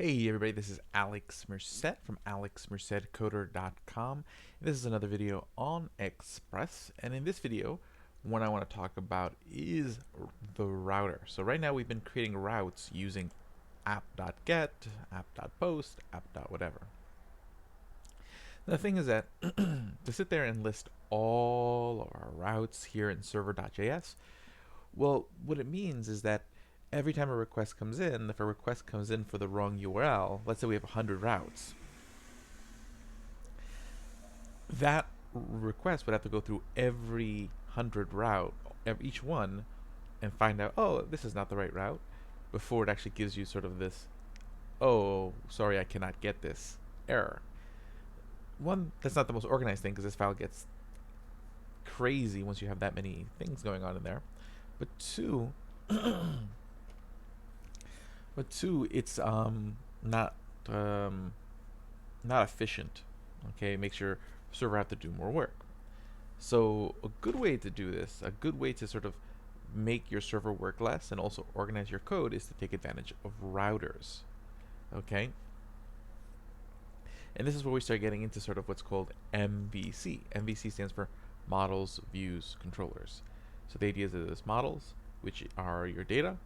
Hey everybody, this is Alex Merced from alexmercedcoder.com. This is another video on Express, and in this video, what I want to talk about is the router. So right now we've been creating routes using app.get, app.post, app.whatever. The thing is that to sit there and list all of our routes here in server.js, well, what it means is that every time a request comes in, if a request comes in for the wrong URL, let's say we have 100 routes, that request would have to go through every 100 route, each one, and find out, oh, this is not the right route, before it actually gives you sort of this, oh, sorry, I cannot get this error. One, that's not the most organized thing because this file gets crazy once you have that many things going on in there. But two, it's not um, not efficient. Okay, it makes your server have to do more work. So a good way to do this, a good way to sort of make your server work less and also organize your code is to take advantage of routers. Okay, and this is where we start getting into sort of what's called MVC. MVC stands for models, views, controllers. So the idea is that there's models, which are your data.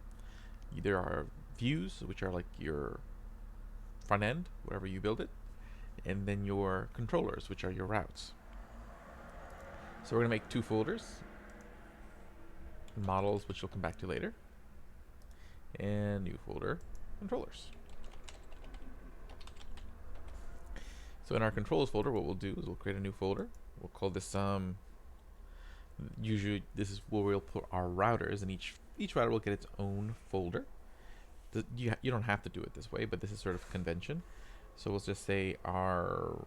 There are views, which are like your front end, wherever you build it, and then your controllers, which are your routes. So we're going to make two folders, models, which we'll come back to later, and new folder, controllers. So in our controls folder, what we'll do is we'll create a new folder. We'll call this usually this is where we'll put our routers, and each router will get its own folder. You don't have to do it this way, but this is sort of convention. So we'll just say we'll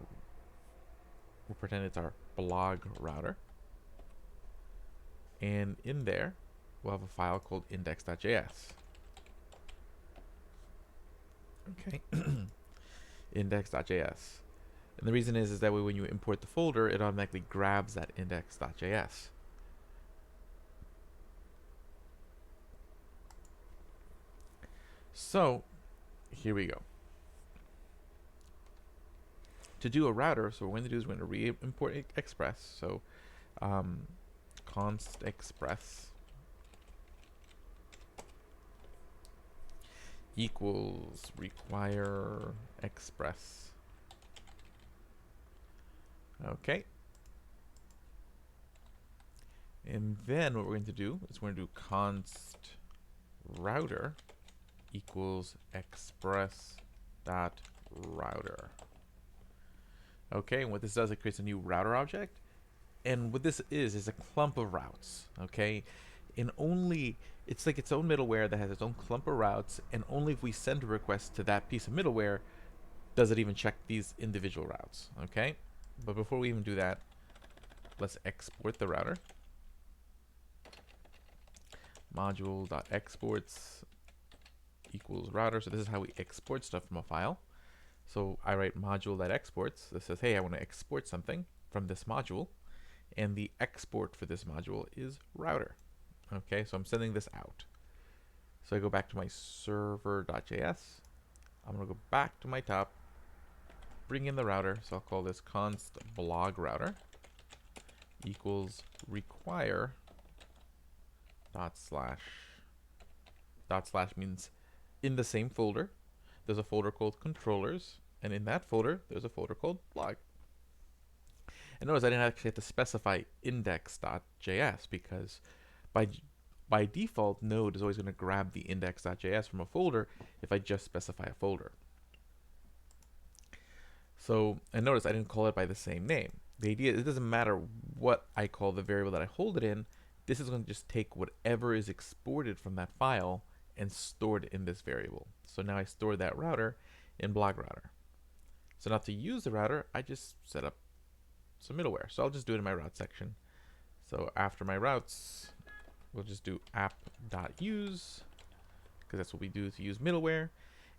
pretend it's our blog router. And in there, we'll have a file called index.js. Okay, index.js. And the reason is that way when you import the folder, it automatically grabs that index.js. So here we go. To do a router, so what we're going to do is we're going to re-import Express. So const express equals require express. Okay. And then what we're going to do is we're going to do const router equals express dot router. Okay, and what this does, it creates a new router object. And what this is a clump of routes. Okay, and only it's like its own middleware that has its own clump of routes, and only if we send a request to that piece of middleware does it even check these individual routes. Okay, but before we even do that, let's export the router. Module.exports equals router. So this is how we export stuff from a file. So I write module.exports. This says, hey, I want to export something from this module, and the export for this module is router. Okay, so I'm sending this out. So I go back to my server.js. I'm going to go back to my top, bring in the router. So I'll call this const blog router equals require dot slash. Dot slash means in the same folder, there's a folder called controllers, and in that folder, there's a folder called blog. And notice I didn't actually have to specify index.js because by default, Node is always going to grab the index.js from a folder if I just specify a folder. So, and notice I didn't call it by the same name. The idea is it doesn't matter what I call the variable that I hold it in. This is going to just take whatever is exported from that file and stored in this variable. So now I store that router in blog router. So now to use the router, I just set up some middleware. So I'll just do it in my route section. So after my routes, we'll just do app.use, because that's what we do to use middleware.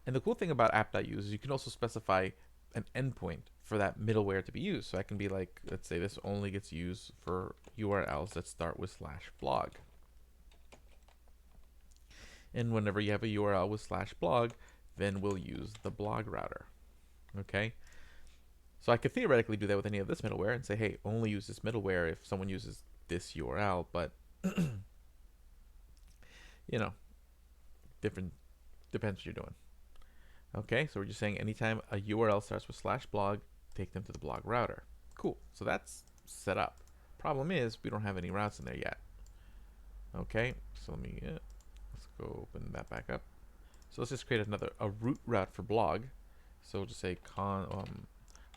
And the cool thing about app.use is you can also specify an endpoint for that middleware to be used. So I can be like, let's say this only gets used for URLs that start with /blog. And whenever you have a URL with /blog, then we'll use the blog router. Okay? So I could theoretically do that with any of this middleware and say, hey, only use this middleware if someone uses this URL, but you know, different depends what you're doing. Okay, so we're just saying anytime a URL starts with /blog, take them to the blog router. Cool. So that's set up. Problem is we don't have any routes in there yet. Okay, so let's go open that back up. So let's just create a root route for blog. So we'll just say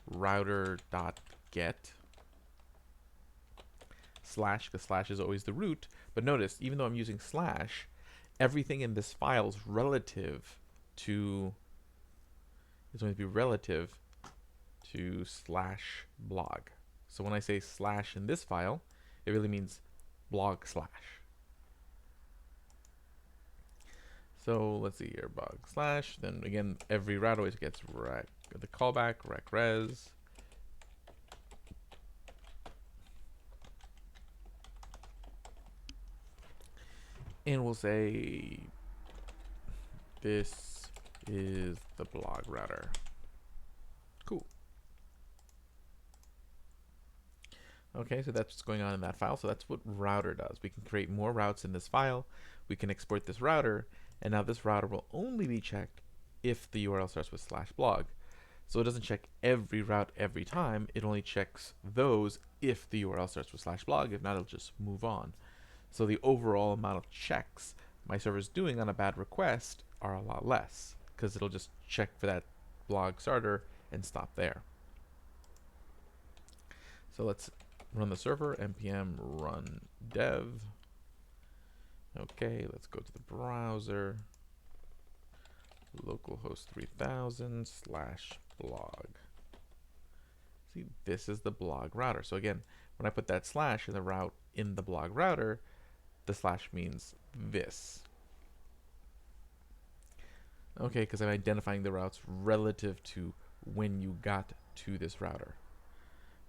router.get slash, because slash is always the root. But notice, even though I'm using slash, everything in this file is relative to, it's going to be relative to /blog. So when I say slash in this file, it really means blog slash. So let's see here, blog slash. Then again, every route always gets the callback, res. And we'll say this is the blog router. Cool. Okay, so that's what's going on in that file. So that's what router does. We can create more routes in this file. We can export this router, and now this router will only be checked if the URL starts with /blog. So it doesn't check every route every time. It only checks those if the URL starts with /blog. If not, it'll just move on. So the overall amount of checks my server's doing on a bad request are a lot less, because it'll just check for that blog starter and stop there. So let's run the server, npm run dev. Okay, let's go to the browser, localhost 3000 /blog. See, this is the blog router. So again, when I put that slash in the route in the blog router, the slash means this. Okay, because I'm identifying the routes relative to when you got to this router.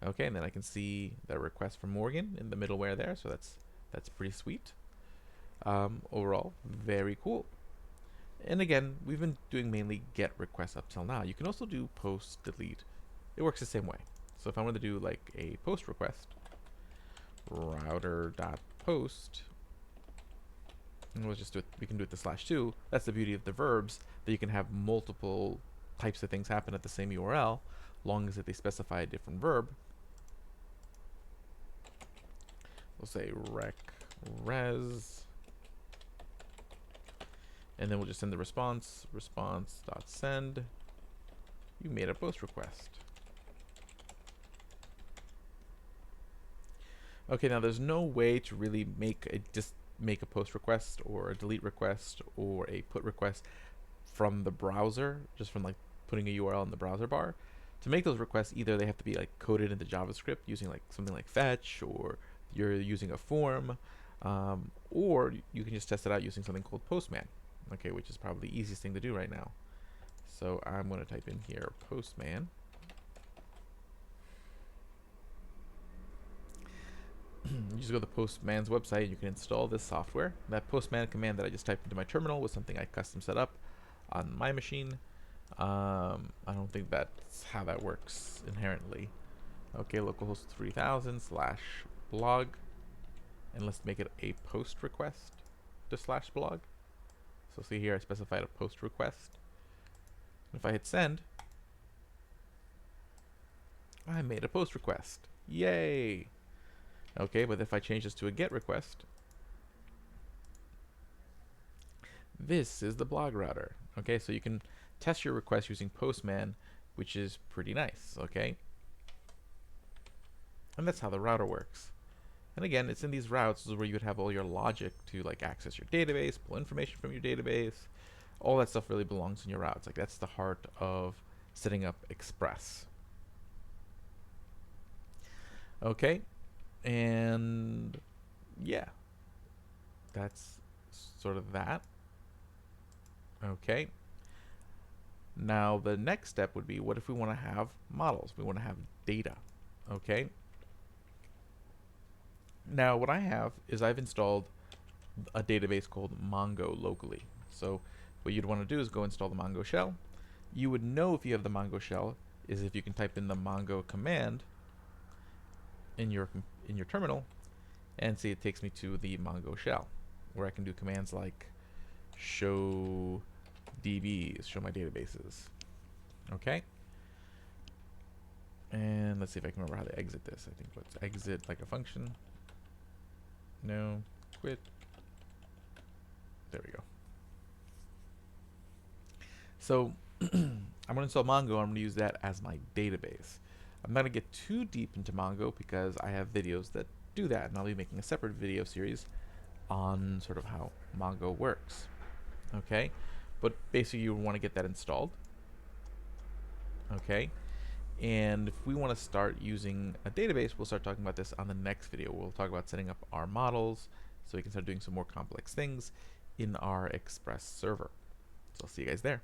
Okay, and then I can see the request from Morgan in the middleware there, so that's pretty sweet. Overall, very cool. And again, we've been doing mainly get requests up till now. You can also do post, delete. It works the same way. So if I wanted to do like a post request, router.post, and we'll just do it, we can do it the /2. That's the beauty of the verbs, that you can have multiple types of things happen at the same URL, long as they specify a different verb. We'll say rec res, and then we'll just send the response.send. You made a post request. Okay, now there's no way to really make a post request or a delete request or a put request from the browser, just from like putting a URL in the browser bar. To make those requests, either they have to be like coded into JavaScript using like something like fetch, or you're using a form, or you can just test it out using something called Postman, okay, which is probably the easiest thing to do right now. So I'm going to type in here Postman. You just go to the Postman's website, you can install this software. That Postman command that I just typed into my terminal was something I custom set up on my machine. I don't think that's how that works inherently. Okay, localhost 3000 /blog, and let's make it a post request to /blog. So see here, I specified a post request. If I hit send, I made a post request. Yay! Okay, but if I change this to a GET request, this is the blog router. Okay, so you can test your request using Postman, which is pretty nice. Okay, and that's how the router works. And again, it's in these routes is where you would have all your logic to like access your database, pull information from your database. All that stuff really belongs in your routes. Like that's the heart of setting up Express. Okay. And yeah, that's sort of that. Okay. Now the next step would be, what if we want to have models? We want to have data. Okay. Now what I have is I've installed a database called Mongo locally. So what you'd want to do is go install the Mongo shell. You would know if you have the Mongo shell is if you can type in the Mongo command in your terminal, and see it takes me to the Mongo shell, where I can do commands like show DBs, show my databases. Okay. And let's see if I can remember how to exit this. I think let's exit like a function. No, quit. There we go. So I'm going to install Mongo. I'm going to use that as my database. I'm not going to get too deep into Mongo because I have videos that do that, and I'll be making a separate video series on sort of how Mongo works. Okay, but basically you want to get that installed. Okay, and if we want to start using a database, we'll start talking about this on the next video. We'll talk about setting up our models so we can start doing some more complex things in our Express server. So I'll see you guys there.